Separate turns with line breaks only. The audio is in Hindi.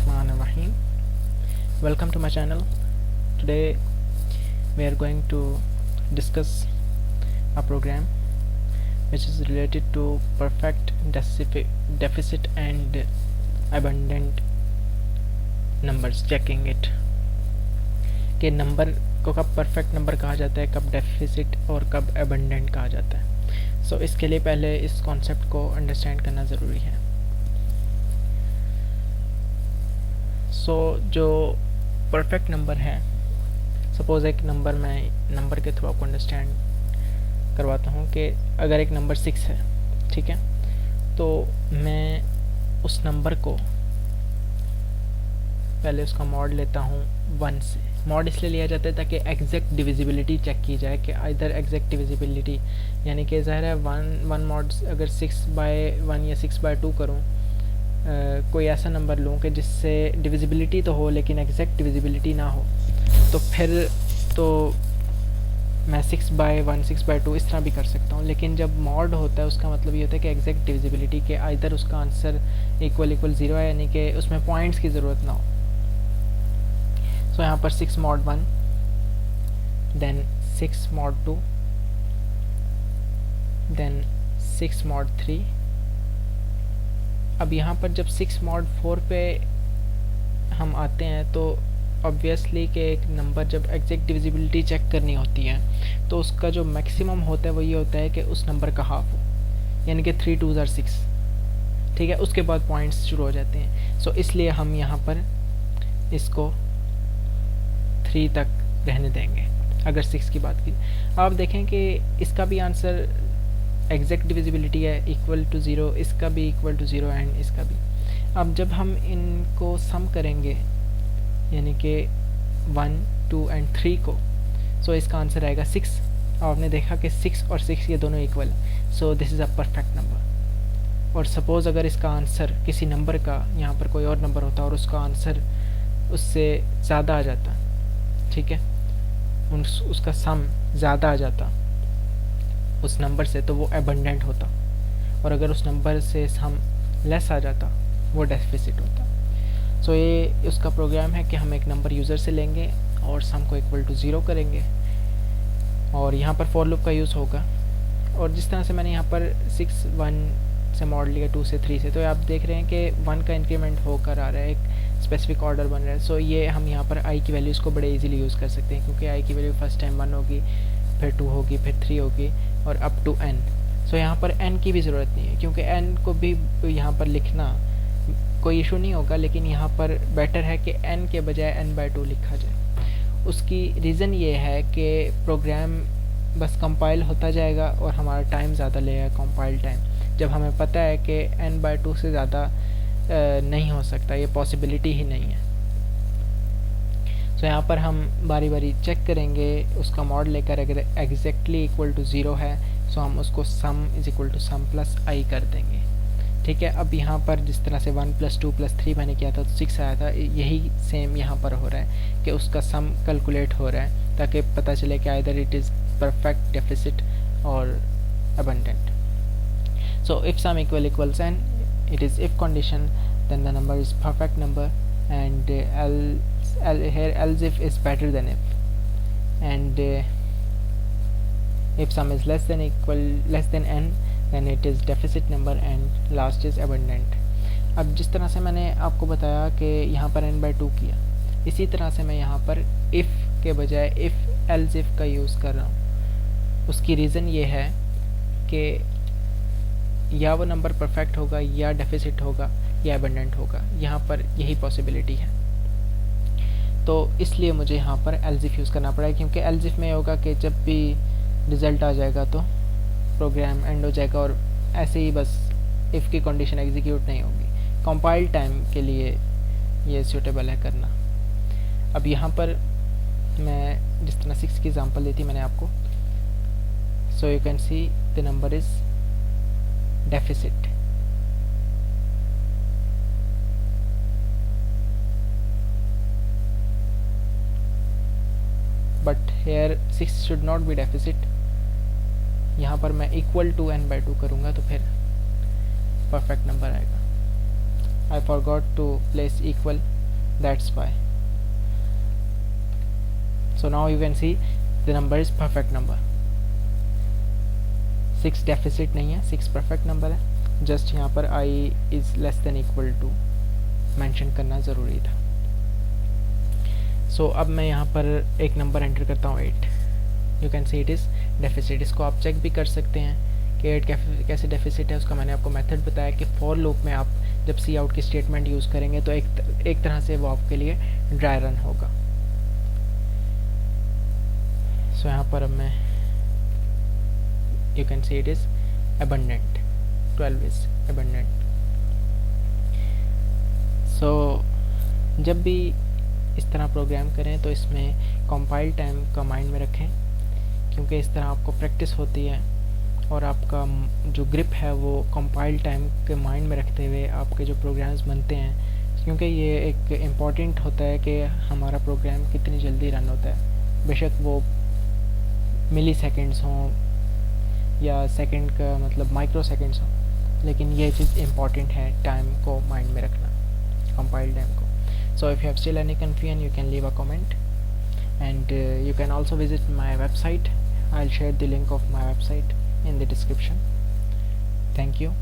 Bismillahirrahmanirrahim. Welcome to my channel. Today we are going to discuss a program which is related to perfect deficit and abundant numbers, checking it कि नंबर को कब परफेक्ट नंबर कहा जाता है, कब डेफिसिट और कब अबंडेंट कहा जाता है। सो इसके लिए पहले इस कॉन्सेप्ट को अंडरस्टैंड करना ज़रूरी है। जो परफेक्ट नंबर है, सपोज़ एक नंबर, मैं नंबर के थ्रू आपको अंडरस्टैंड करवाता हूँ कि अगर एक नंबर 6 है, ठीक है, तो मैं उस नंबर को पहले उसका मॉड लेता हूँ 1 से। मॉड इसलिए लिया जाता है ताकि एग्जैक्ट डिविजिबिलिटी चेक की जाए कि इधर एग्जैक्ट डिविजिबिलिटी, यानी कि ज़ाहिर है वन मॉड अगर 6/1 या 6/2 करूँ, कोई ऐसा नंबर लूँ कि जिससे डिविजिबिलिटी तो हो लेकिन एग्जैक्ट डिविजिबिलिटी ना हो, तो फिर तो मैं 6/1 6/2 इस तरह भी कर सकता हूँ। लेकिन जब मॉड होता है उसका मतलब ये होता है कि एग्जैक्ट डिविजिबिलिटी के इधर उसका आंसर इक्वल 0 है, यानी कि उसमें पॉइंट्स की ज़रूरत ना हो। सो यहाँ पर 6 mod 1, then 6 mod 2, then 6 mod 3। अब यहाँ पर जब 6 mod 4 पे हम आते हैं तो ऑब्वियसली कि एक नंबर जब एग्जैक्ट डिविजिबिलिटी चेक करनी होती है तो उसका जो मैक्सिमम होता है वो ये होता है कि उस नंबर का हाफ हो, यानी कि 3 2s are 6, ठीक है। उसके बाद पॉइंट्स शुरू हो जाते हैं। सो इसलिए हम यहाँ पर इसको 3 तक रहने देंगे अगर 6 की बात की। आप देखें कि इसका भी आंसर एग्जैक्ट डिविजिबिलिटी है इक्वल टू 0, इसका भी इक्वल टू 0 एंड इसका भी। अब जब हम इनको सम करेंगे यानी कि 1 2 एंड 3 को, सो इसका आंसर आएगा 6। आपने देखा कि 6 और 6 ये दोनों इक्वल है, so this is a perfect number. और सपोज़ अगर इसका आंसर किसी नंबर का, यहाँ पर कोई और नंबर होता और उसका आंसर उससे ज़्यादा आ जाता, ठीक है, उसका सम ज़्यादा आ जाता उस नंबर से, तो वो अबंडेंट होता। और अगर उस नंबर से सम लेस आ जाता वो डेफिसिट होता। सो ये उसका प्रोग्राम है कि हम एक नंबर यूज़र से लेंगे और सम को इक्वल टू 0 करेंगे और यहाँ पर फॉर लूप का यूज़ होगा। और जिस तरह से मैंने यहाँ पर 6 1 से मॉड लिया 2 से 3 से, तो आप देख रहे हैं कि 1 का इंक्रीमेंट होकर आ रहा है, एक स्पेसिफिक ऑर्डर बन रहा है। सो ये हम यहाँ पर i की वैल्यूज़ को बड़े इजीली यूज़ कर सकते हैं, क्योंकि i की वैल्यू फर्स्ट टाइम 1 होगी, फिर 2 होगी, फिर 3 होगी और अप टू n। सो यहाँ पर n की भी ज़रूरत नहीं है, क्योंकि n को भी यहाँ पर लिखना कोई इशू नहीं होगा, लेकिन यहाँ पर बेटर है कि n के बजाय n/2 लिखा जाए। उसकी रीज़न ये है कि प्रोग्राम बस कंपाइल होता जाएगा और हमारा टाइम ज़्यादा लेगा, कंपाइल टाइम, जब हमें पता है कि n/2 से ज़्यादा नहीं हो सकता, ये पॉसिबिलिटी ही नहीं है। सो यहाँ पर हम बारी बारी चेक करेंगे उसका मॉड लेकर, अगर एग्जैक्टली इक्वल टू 0 है सो हम उसको sum is equal to sum plus i कर देंगे, ठीक है। अब यहाँ पर जिस तरह से 1 + 2 + 3 मैंने किया था तो 6 आया था, यही सेम यहाँ पर हो रहा है कि उसका सम कैलकुलेट हो रहा है ताकि पता चले कि either it is perfect, deficit और abundant. So if sum equals n, it is if condition, then the number is perfect number, and here else if is better than if, and if sum is less than n, then it is deficit number, and last is abundant। अब जिस तरह से मैंने आपको बताया कि यहाँ पर n/2 किया, इसी तरह से मैं यहाँ पर if के बजाय if else if का यूज़ कर रहा हूँ। उसकी रीज़न ये है कि या वो नंबर परफेक्ट होगा, या डेफिसिट होगा, या अबंडेंट होगा, यहाँ पर यही पॉसिबिलिटी है। तो इसलिए मुझे यहाँ पर एल्स इफ यूज़ करना पड़ेगा, क्योंकि एल्स इफ में होगा कि जब भी रिज़ल्ट आ जाएगा तो प्रोग्राम एंड हो जाएगा और ऐसे ही बस इफ़ की कंडीशन एग्जीक्यूट नहीं होगी। कंपाइल टाइम के लिए ये सूटेबल है करना। अब यहाँ पर मैं जिस तरह 6 की एग्जांपल दी थी मैंने आपको, so you can see the number is deficit। But here 6 should not be deficit। यहाँ पर मैं इक्वल टू n/2 करूँगा तो फिर परफेक्ट नंबर आएगा। I forgot to place equal that's why. So now you can see the number is perfect number. 6 deficit नहीं है, 6 परफेक्ट नंबर है. जस्ट यहाँ पर i is less than equal to mention करना ज़रूरी था. सो अब मैं यहाँ पर एक नंबर एंटर करता हूँ 8. You can see it is deficit. इसको आप चेक भी कर सकते हैं कि 8 कैसे डेफिसिट है. उसका मैंने आपको मेथड बताया कि फॉर लूप में आप जब सी आउट की स्टेटमेंट यूज़ करेंगे तो एक तरह से वो आपके लिए ड्राई रन होगा. सो यहाँ पर अब मैं you can see it is abundant. 12 is abundant. So जब भी इस तरह प्रोग्राम करें तो इसमें कंपाइल टाइम का माइंड में रखें, क्योंकि इस तरह आपको प्रैक्टिस होती है और आपका जो ग्रिप है वो कंपाइल टाइम के माइंड में रखते हुए आपके जो प्रोग्राम्स बनते हैं, क्योंकि ये एक इम्पॉर्टेंट होता है कि हमारा प्रोग्राम कितनी जल्दी रन होता है. बेशक वो मिली सेकेंड्स हों या सेकंड का मतलब माइक्रो सेकेंड्स हो, लेकिन ये चीज़ इम्पॉर्टेंट है टाइम को माइंड में रखना, कंपाइल टाइम को. So if you have still any confusion you can leave a comment and you can also visit my website. I will share the link of my website in the description. Thank you.